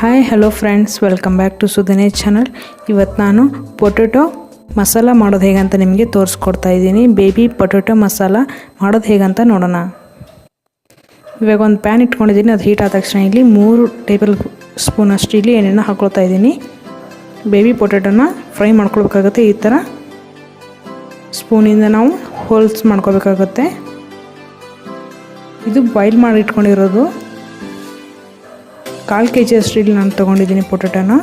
Hi hello friends, welcome back to Sudinesh channel. ಇವತ್ತು ನಾನು potato masala ಮಾಡೋದು ಹೇಗಂತ ನಿಮಗೆ ತೋರಿಸ್ಕೊಡ್ತಾ ಇದ್ದೀನಿ. ಬೇಬಿ ಪೊಟೆಟೊ ಮಸಾಲ ಮಾಡೋದು ಹೇಗಂತ ನೋಡೋಣ. ಇವಾಗ ಒಂದು ಪ್ಯಾನ್ ಇಟ್ಕೊಂಡಿದ್ದೀನಿ. ಅದು ಹೀಟ್ ಆದ ತಕ್ಷಣ ಇಲ್ಲಿ 3 ಟೇಬಲ್ ಸ್ಪೂನ್ ಅಷ್ಟು ಇಲ್ಲಿ ಎಣ್ಣೆನ ಹಾಕ್ಕೊಳ್ತಾ ಇದ್ದೀನಿ. ಬೇಬಿ ಪೊಟೆಟೊನ ಫ್ರೈ ಮಾಡ್ಕೊಳ್ಬೇಕಾಗುತ್ತೆ. ಈ ಥರ ಸ್ಪೂನಿಂದ ನಾವು ಹೋಲ್ಸ್ ಮಾಡ್ಕೋಬೇಕಾಗುತ್ತೆ. ಇದು ಬಾಯ್ಲ್ ಮಾಡಿ ಇಟ್ಕೊಂಡಿರೋದು 1/4 kg ಅಷ್ಟು ಇಲ್ಲಿ ನಾನು ತೊಗೊಂಡಿದ್ದೀನಿ. ಪೊಟೆಟೊನ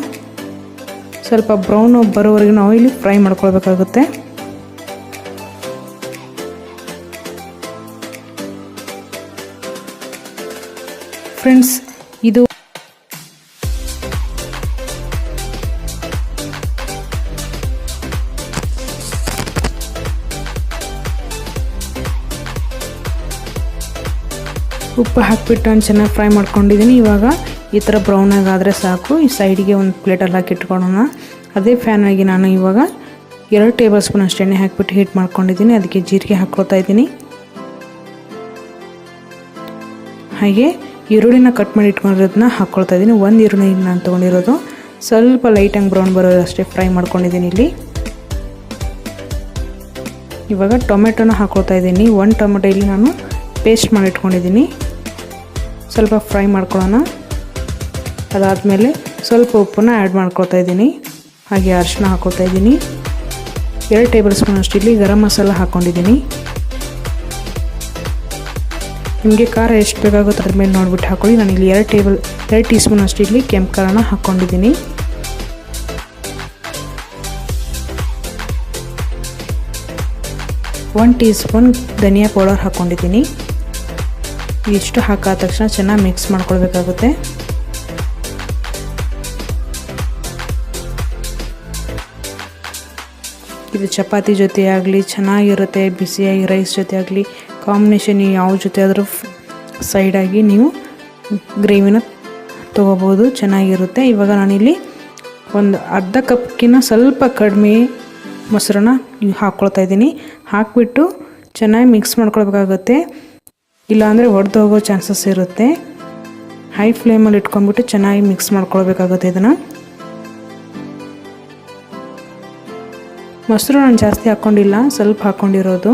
ಸ್ವಲ್ಪ ಬ್ರೌನ್ ಬರೋವರೆಗೆ ನಾವು ಇಲ್ಲಿ ಫ್ರೈ ಮಾಡ್ಕೊಳ್ಬೇಕಾಗುತ್ತೆ. ಫ್ರೆಂಡ್ಸ್, ಇದು ಉಪ್ಪು ಹಾಕಿಬಿಟ್ಟು ನಾನು ಚೆನ್ನಾಗಿ ಫ್ರೈ ಮಾಡ್ಕೊಂಡಿದ್ದೀನಿ. ಇವಾಗ ಈ ಥರ ಬ್ರೌನ್ ಆಗಾದರೆ ಸಾಕು. ಈ ಸೈಡಿಗೆ ಒಂದು ಪ್ಲೇಟಲ್ಲಿ ಹಾಕಿ ಇಟ್ಕೊಳ್ಳೋಣ. ಅದೇ ಫ್ಯಾನಾಗಿ ನಾನು ಇವಾಗ 2 ಟೇಬಲ್ ಸ್ಪೂನ್ ಅಷ್ಟು ಎಣ್ಣೆ ಹಾಕಿಬಿಟ್ಟು ಹೀಟ್ ಮಾಡ್ಕೊಂಡಿದ್ದೀನಿ. ಅದಕ್ಕೆ ಜೀರಿಗೆ ಹಾಕ್ಕೊಳ್ತಾ ಇದ್ದೀನಿ. ಹಾಗೆ ಈರುಳ್ಳಿನ ಕಟ್ ಮಾಡಿ ಇಟ್ಕೊಂಡಿರೋದನ್ನ ಹಾಕ್ಕೊಳ್ತಾ ಇದ್ದೀನಿ. 1 ಈರುಳ್ಳಿ ನಾನು ತೊಗೊಂಡಿರೋದು. ಸ್ವಲ್ಪ ಲೈಟಾಗಿ ಬ್ರೌನ್ ಬರೋದಷ್ಟೇ ಫ್ರೈ ಮಾಡ್ಕೊಂಡಿದ್ದೀನಿ ಇಲ್ಲಿ. ಇವಾಗ ಟೊಮೆಟೊನ ಹಾಕ್ಕೊಳ್ತಾ ಇದ್ದೀನಿ. 1 ಟೊಮೆಟೊ ಇಲ್ಲಿ ನಾನು ಪೇಸ್ಟ್ ಮಾಡಿ ಇಟ್ಕೊಂಡಿದ್ದೀನಿ. ಸ್ವಲ್ಪ ಫ್ರೈ ಮಾಡ್ಕೊಳ್ಳೋಣ. ಅದಾದಮೇಲೆ ಸ್ವಲ್ಪ ಉಪ್ಪನ್ನ ಆ್ಯಡ್ ಮಾಡ್ಕೊಳ್ತಾ ಇದ್ದೀನಿ. ಹಾಗೆ ಅರಿಶಿನ ಹಾಕ್ಕೊಳ್ತಾ ಇದ್ದೀನಿ. 2 ಟೇಬಲ್ ಸ್ಪೂನ್ ಅಷ್ಟು ಇಲ್ಲಿ ಗರಂ ಮಸಾಲ ಹಾಕ್ಕೊಂಡಿದ್ದೀನಿ. ನಿಮಗೆ ಖಾರ ಎಷ್ಟು ಬೇಕಾಗುತ್ತೋ ಅದ್ರ ಮೇಲೆ ನೋಡಿಬಿಟ್ಟು ಹಾಕ್ಕೊಳ್ಳಿ. ನಾನು ಇಲ್ಲಿ 2 ಟೀ ಸ್ಪೂನ್ ಅಷ್ಟು ಇಲ್ಲಿ ಕೆಂಪು ಖಾರನ ಹಾಕ್ಕೊಂಡಿದ್ದೀನಿ. ಒನ್ ಟೀ ಸ್ಪೂನ್ ಧನಿಯಾ ಪೌಡರ್ ಹಾಕ್ಕೊಂಡಿದ್ದೀನಿ. ಇಷ್ಟು ಹಾಕಾದ ತಕ್ಷಣ ಚೆನ್ನಾಗಿ ಮಿಕ್ಸ್ ಮಾಡ್ಕೊಳ್ಬೇಕಾಗುತ್ತೆ. ಇದು ಚಪಾತಿ ಜೊತೆ ಆಗಲಿ ಚೆನ್ನಾಗಿರುತ್ತೆ. ಬಿಸಿಯಾಗಿ ರೈಸ್ ಜೊತೆ ಆಗಲಿ ಕಾಂಬಿನೇಷನ್ ಯಾವ ಜೊತೆ ಆದರೂ ಸೈಡಾಗಿ ನೀವು ಗ್ರೇವಿನ ತೊಗೋಬೋದು, ಚೆನ್ನಾಗಿರುತ್ತೆ. ಇವಾಗ ನಾನಿಲ್ಲಿ ಒಂದು ಅರ್ಧ ಕಪ್ಗಿನ್ನ ಸ್ವಲ್ಪ ಕಡಿಮೆ ಮೊಸರನ್ನ ಹಾಕ್ಕೊಳ್ತಾ ಇದ್ದೀನಿ. ಹಾಕಿಬಿಟ್ಟು ಚೆನ್ನಾಗಿ ಮಿಕ್ಸ್ ಮಾಡ್ಕೊಳ್ಬೇಕಾಗುತ್ತೆ. ಇಲ್ಲಾಂದರೆ ಒಡೆದು ಹೋಗೋ ಚಾನ್ಸಸ್ ಇರುತ್ತೆ. ಹೈ ಫ್ಲೇಮಲ್ಲಿ ಇಟ್ಕೊಂಡ್ಬಿಟ್ಟು ಚೆನ್ನಾಗಿ ಮಿಕ್ಸ್ ಮಾಡ್ಕೊಳ್ಬೇಕಾಗುತ್ತೆ. ಇದನ್ನು ಮೊಸರು ನಾನು ಜಾಸ್ತಿ ಹಾಕ್ಕೊಂಡಿಲ್ಲ, ಸ್ವಲ್ಪ ಹಾಕ್ಕೊಂಡಿರೋದು.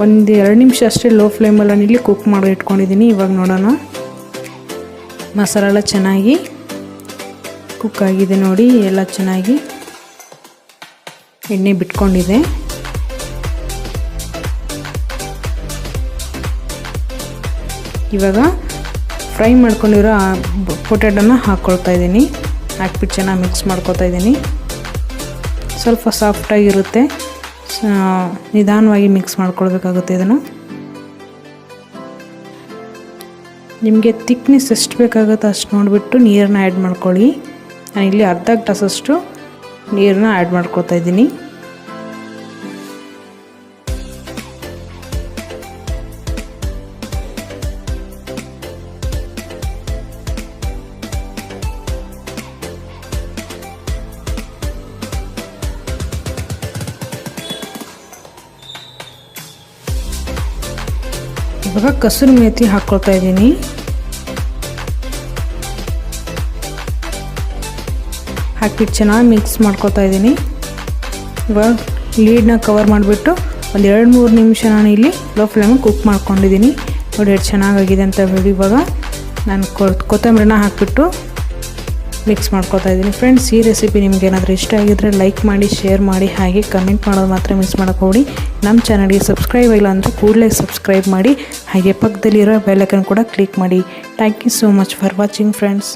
ಒಂದು 2 ನಿಮಿಷ ಅಷ್ಟೇ ಲೋ ಫ್ಲೇಮಲ್ಲಿ ನಾನು ಇಲ್ಲಿ ಕುಕ್ ಮಾಡಿ ಇಟ್ಕೊಂಡಿದ್ದೀನಿ. ಇವಾಗ ನೋಡೋಣ. ಮಸಾಲ ಚೆನ್ನಾಗಿ ಕುಕ್ ಆಗಿದೆ ನೋಡಿ. ಎಲ್ಲ ಚೆನ್ನಾಗಿ ಎಣ್ಣೆ ಬಿಟ್ಕೊಂಡಿದೆ. ಇವಾಗ ಫ್ರೈ ಮಾಡ್ಕೊಂಡಿರೋ ಪೊಟೆಟೊನ ಹಾಕ್ಕೊಳ್ತಾ ಇದ್ದೀನಿ. ಹಾಕ್ಬಿಟ್ಟು ಚೆನ್ನಾಗಿ ಮಿಕ್ಸ್ ಮಾಡ್ಕೊತಾ ಇದ್ದೀನಿ. ಸ್ವಲ್ಪ ಸಾಫ್ಟಾಗಿರುತ್ತೆ. ನಿಧಾನವಾಗಿ ಮಿಕ್ಸ್ ಮಾಡ್ಕೊಳ್ಬೇಕಾಗುತ್ತೆ. ಇದನ್ನು ನಿಮಗೆ ತಿಕ್ನೆಸ್ ಎಷ್ಟು ಬೇಕಾಗುತ್ತೋ ಅಷ್ಟು ನೋಡಿಬಿಟ್ಟು ನೀರನ್ನ ಆ್ಯಡ್ ಮಾಡ್ಕೊಳ್ಳಿ. ನಾನು ಇಲ್ಲಿ ಅರ್ಧ ಗ್ಲಾಸಷ್ಟು ನೀರನ್ನ ಆ್ಯಡ್ ಮಾಡ್ಕೊಳ್ತಾ ಇದ್ದೀನಿ. ಇವಾಗ ಕಸೂರಿ ಮೇಥಿ ಹಾಕ್ಕೊಳ್ತಾ ಇದ್ದೀನಿ. ಹಾಕಿಬಿಟ್ಟು ಚೆನ್ನಾಗಿ ಮಿಕ್ಸ್ ಮಾಡ್ಕೊತಾ ಇದ್ದೀನಿ. ಇವಾಗ ಲೀಡ್ನ ಕವರ್ ಮಾಡಿಬಿಟ್ಟು ಒಂದು 2-3 ನಿಮಿಷ ನಾನು ಇಲ್ಲಿ ಲೋ ಫ್ಲೇಮಲ್ಲಿ ಕುಕ್ ಮಾಡ್ಕೊಂಡಿದ್ದೀನಿ. ನೋಡಿ ಎಷ್ಟು ಚೆನ್ನಾಗಾಗಿದೆ ಅಂತ ಹೇಳಿ. ಇವಾಗ ನಾನು ಕೊತ್ತಂಬರಿನ ಹಾಕಿಬಿಟ್ಟು ಮಿಕ್ಸ್ ಮಾಡ್ಕೊತಾ ಇದ್ದೀನಿ. ಫ್ರೆಂಡ್ಸ್, ಈ ರೆಸಿಪಿ ನಿಮ್ಗೆ ಏನಾದರೂ ಇಷ್ಟ ಆಗಿದ್ದರೆ ಲೈಕ್ ಮಾಡಿ, ಶೇರ್ ಮಾಡಿ, ಹಾಗೆ ಕಮೆಂಟ್ ಮಾಡೋದು ಮಾತ್ರ ಮಿಸ್ ಮಾಡೋಕ್ಕೆ ಹೋಗಿ. ನಮ್ಮ ಚಾನಲ್ಗೆ ಸಬ್ಸ್ಕ್ರೈಬ್ ಆಗಿಲ್ಲ ಅಂದರೆ ಕೂಡಲೇ ಸಬ್ಸ್ಕ್ರೈಬ್ ಮಾಡಿ, ಹಾಗೆ ಪಕ್ಕದಲ್ಲಿರೋ ಬೆಲ್ ಐಕಾನ್ ಕೂಡ ಕ್ಲಿಕ್ ಮಾಡಿ. Thank you so much for watching friends.